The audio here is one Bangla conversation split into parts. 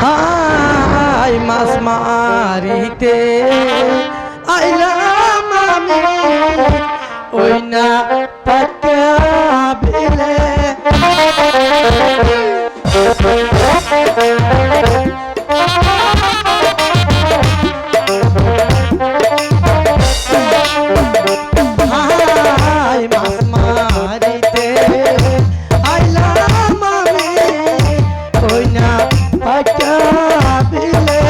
হাই মাছ মারিতে আইলাম আমি ওই না পাকা বিলে হাই মাছ মারিতে আইলাম আমি ওই না পাকা বিলে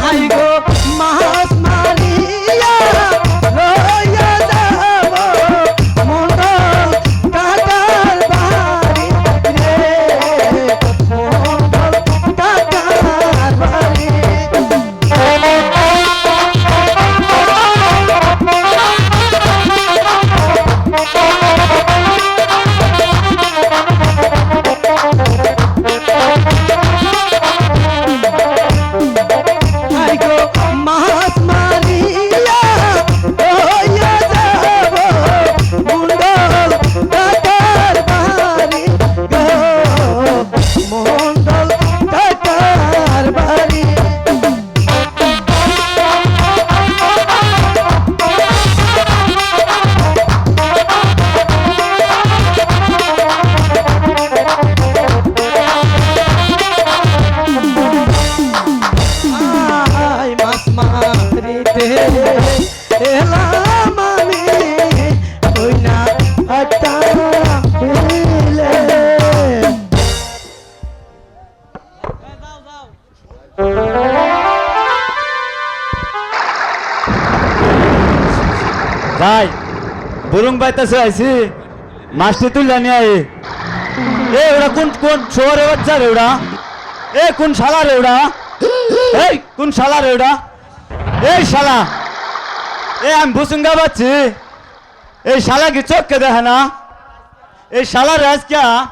হাই গো মাছ মারিয়া লইয়া যাব মন্ডল কাকার বাড়ি রে মন্ডল কাকার বাড়ি হাই গো মাছ মারিয়া লইয়া যাব মন্ডল কাকার বাড়ি গো মন্ডল কাকার বাড়ি আই মাছ মারিতে এলাম আমি ওই না আটা বিলে ভাই বুরুং বাইতেছে আইছি মাছটি তুলে নিয়ে আই এ ওরা কোন কোন শহরে বাচ্চা রে ওরা এ কোন শালা রে ওরা এই কোন শালা রে ওরা এই শালা এ আমি বুসুঙ্গা পাচ্ছি এই শালা কি চোখকে দেখে না এই শালা রাজকা